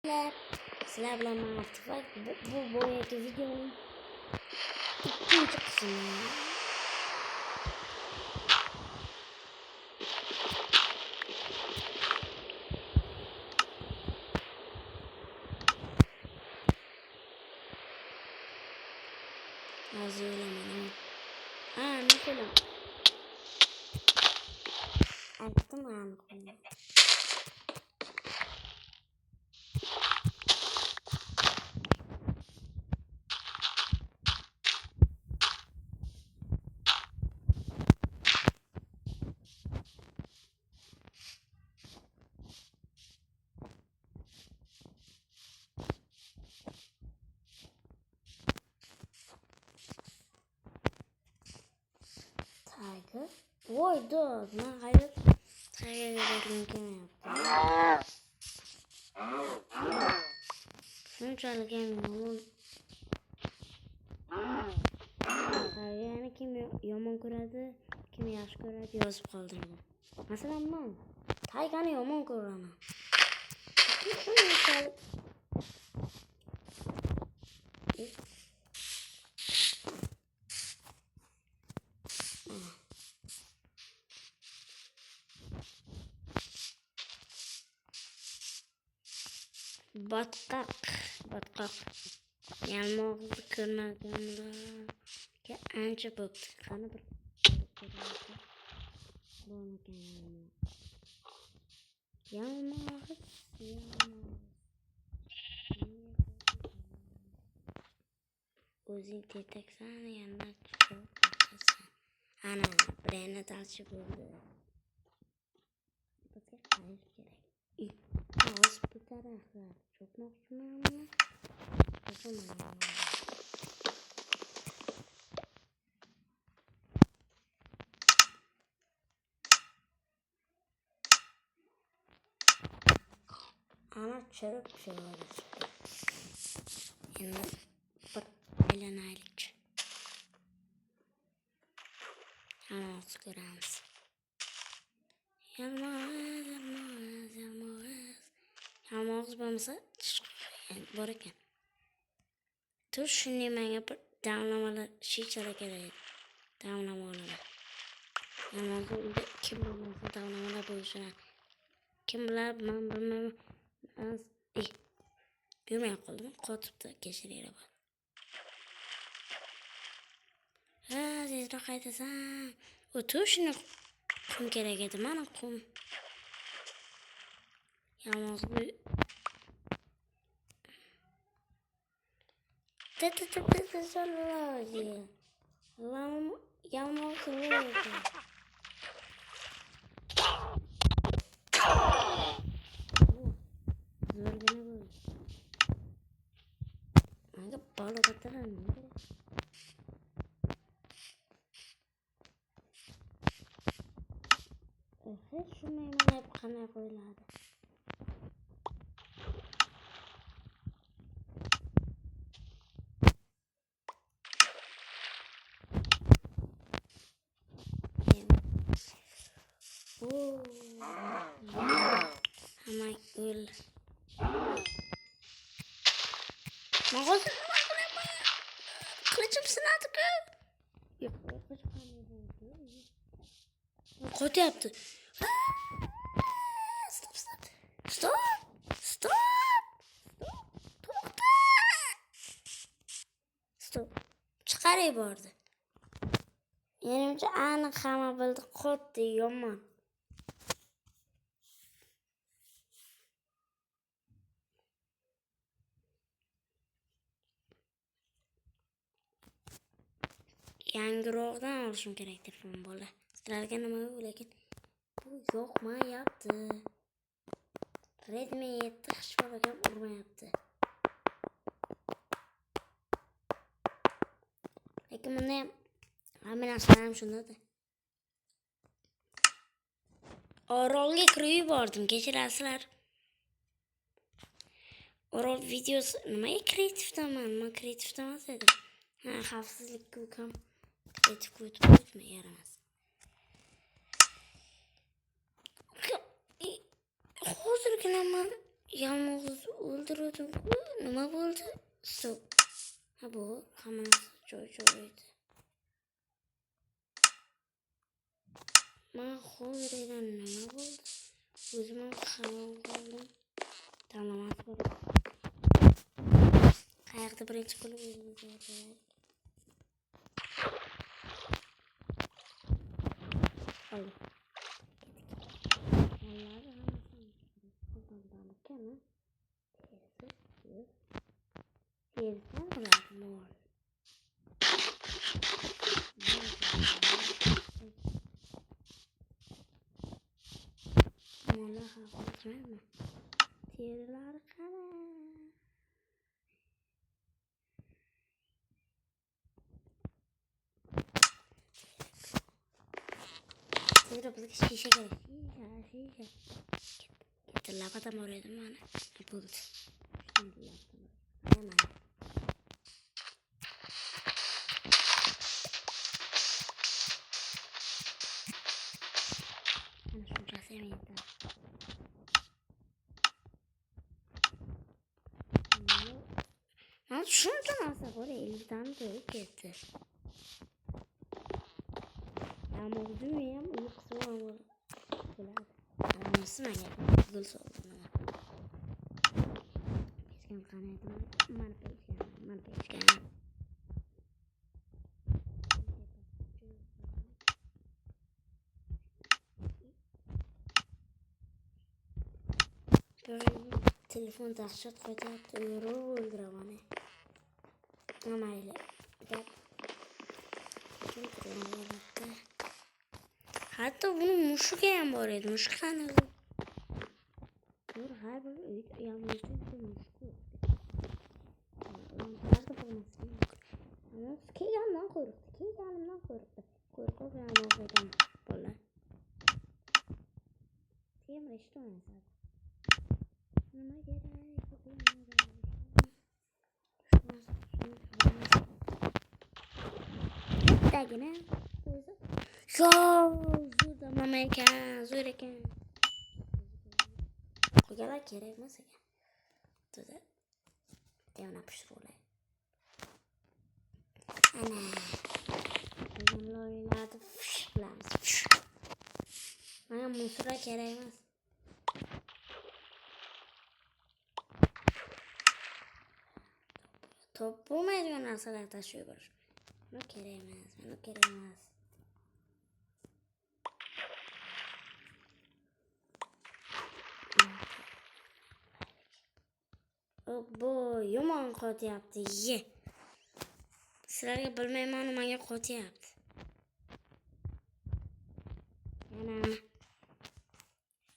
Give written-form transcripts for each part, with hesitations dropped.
Sizlar bilan Artifak bu boyagi videoning ikkinchi qismi. Hozir o'laman. Ne film? Aytdim aniq. Tiger. Voy dur, ben hayır Tiger'ga kelmayapti. Shunchalik ham yomon. Tigerni kim yomon ko'radi, kim yaxshi ko'radi yozib qoldiring. Masalan, men Tigerni yomon ko'raman. Batqoq. Yalmog'izni ko'rmaganlarga ancha bo'pti. Qani bir yalmog'iz. O'zing tetaksan, yana chiqib ketasan. Ana, birini talchi bo'ldi. Bizga qarash kerak. Hozir bu taraflar cho'kmoqchiman. Ana chirib chiqadi. Endi bir aylanaylik. Yalmog'iz ko'ramiz. Yalmog'iz bo'lmasa bor ekan. Tur shunday menga bir damlamalar shishchalar kerak. Damlamalar. Yalmog'izda kim bo'lmasa damlamalar bo'lishini. Kim bilar, men bilmayman. Yurmay qoldim. Qotibdi, kechiringlar. Tezroq qaytasan. O'tur shuni qum kerak edi, mana qum. Yalmog'iz Manga balo bataran. Hech shunday mana qanday qo'yiladi. Hamma o'l. Ma'qul. Qilichim sinadi-ku. Yo'q, qo'tyapti. Stop. Chiqarib bordi. Menimcha aniq hamma bildi, qotdi yomon. Yangiroqdan olishim kerak telefon bola. Sizlarga nima lekin bu yoqmayapti. Redmi 7 hashparakam urmayapti. Lekin bunda hamma narsalarim shundada. Orolga kirib yubordim, kechirasizlar. Orol videosi nimaga kreativdaman? Men kreativda emas edim. Xavfsizlikka ham kreativ qo'yib yaramas. Hozirgina men yalnız öldürdüm. Nima bo'ldi? Stop. Ha bu hammasi joy-joyida. Men hozirdan nima bo'ldi? O'zim hayron qoldim. Tanlamas bo'ldi. Qayerda birinchi bo'lib o'zimizni oldi. Terilar qara. Teri bizga shisha kerak. Shisha. Lapatan oraya mana? Buldu. Şimdi yaptım. Hemen. Ana şunca sevmeydim. Lan şunca nasıl oraya 50 tane de gitti. Ama uzun ya, uykusu var. Nasıl yani? Güzel oldu ama. Eskiden kanadım. Man peşken. Telefon dahşat koyacak. Öldüravane. Ama öyle. Hatta bunun muşuk yan var edi. Muşuk hani. Dur her bir yanlışlıkla bir muşuk yok. Nerede bulmasın? Ama ki yandan kuyruktu. Ki yanımdan kuyruktu. Kuyruklu bir yandan koydum. Böyle. Diyemem işte o mesela. Yanıma gerek. Dagine. Yo, zurda mameken, zureken. Koyala kerek mesela. Tuda. Devam yapıştır olay. Ana. Bununla oynadı. Fışlams. Bana musura kerekmez. Top bulmaydı ben asarak taşıyor var. Bunu kerekmez. Bunu kerekmez. Bu yomon qotyapti. Ye. Sizlarga bilmayman, menga qotyapti. Yana.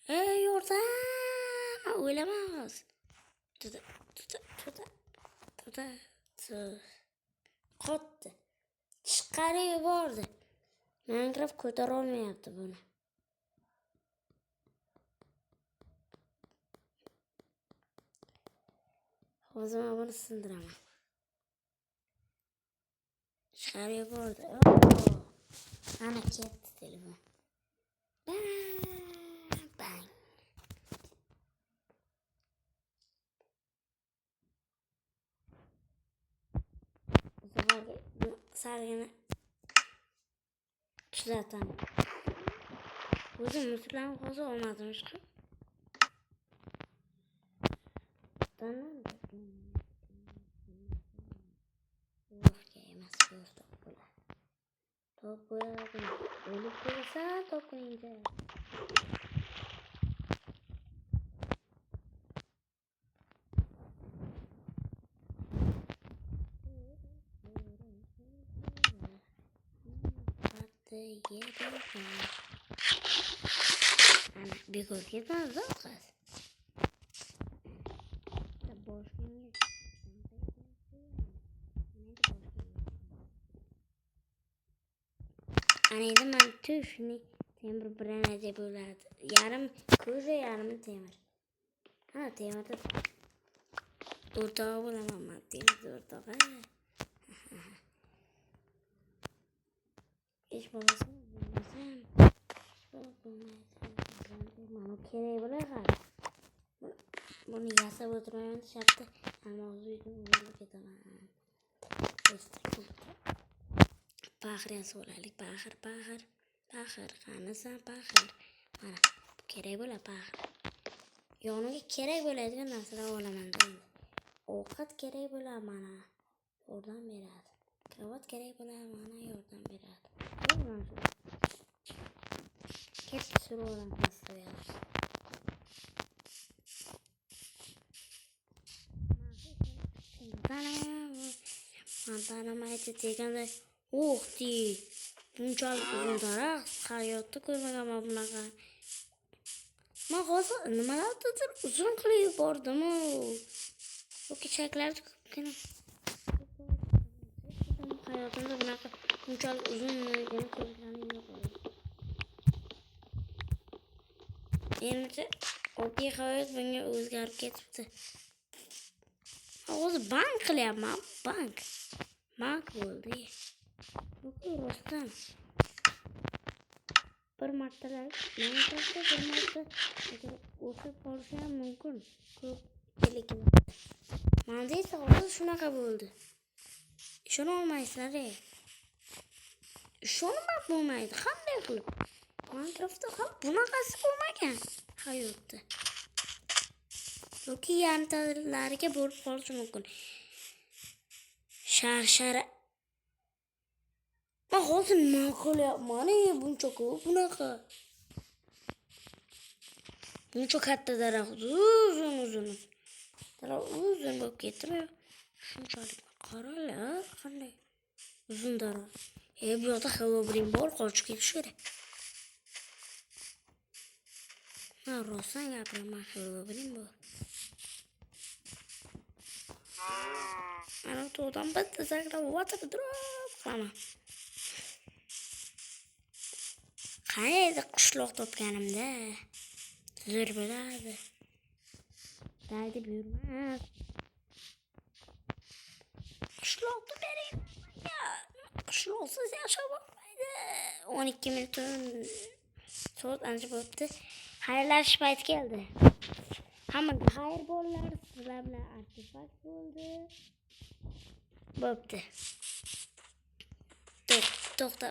Ey, yordam! O'ylamaz. Tuda. Qotdi. Chiqarib yubordi. Minecraft ko'tara olmayapti buni. Hozir men buni sindiraman. Chiqarib yubordi. Ana ketdi telefon. Bang. Sargını tuzataman. O'zim musulmon qo'zi olmadimiz ku. Top bo'ladim. O'lib bo'lsa topingda. Ana bekor ketmadi qiz. Ana endi men shuni temir biranaja bo'ladi. Yarim ko'za, yarim temir. Ha, temirda o'rtog'i bo'laman men, temirda o'rtog'i. Ish bo'lasam, mana kerak bo'lar. Buni yasab o'tirmayman deyapti. Ammo o'zim o'ylab ketaman. Paxir yasab olaylik. Paxir. Qanasan paxir? Mana kerak bo'la paxir. Yoniga kerak bo'ladigan narsalar olaman endi. Ovqat kerak bo'la mana. Yordam beradi. Karavot kerak bo'la mana yordam beradi. Katta suralam masalan. Mantanam aytdi deganda o'xti. Bunchalik uzun daraxt hayotda ko'rmaganman bunaqa. Men hozir nimalardir uzun qilib yubordim-ku. Bu kechaklarda ko'pgina hayotimda bunaqa bunchalik uzungina ko'rganim yo'q. Endi oddiy hayot bunga o'zgarib ketibdi. Hozir bank qilyapman, bank bo'ldi. Bu rostdan. Bir martalar Minecraftda bir marta o'sib qolishi ham mumkin. Ko'pchilikni. Menda esa hozir shunaqa bo'ldi. Ishona olmaysizlar. Ishonib bo'lmaydi. Qanday qilib? Minecraftda ham bunaqasi bo'lmagan hayotda. Yoki yarimtalariga bo'lib qolishi mumkin. Shara. Men hozir nima qilyapman? Buncha ko'p bunaqa. Buncha katta daraxt uzun. Daraxt uzun bo'lib ketdimi? Shunchalik qaralar qanday uzun daraxt. Bu yoqda Halloween bor, qochib ketish kerak. Men rostdan gapiraman, Halloween bor. Mana to'g'dan bitta sakrab water drop qilaman. Qayerda qishloq topganimda zo'r bo'ladi. Daydi buyurmas. Qishloqda bering. Qishloqsiz yashab bo'lmaydi. 12 minut soat ancha bo'libdi. Xayrlashish payti keldi. Hammaga xayr bolalar, sizlar bilan artefakt bo'ldi. Bo'pti. To'xta.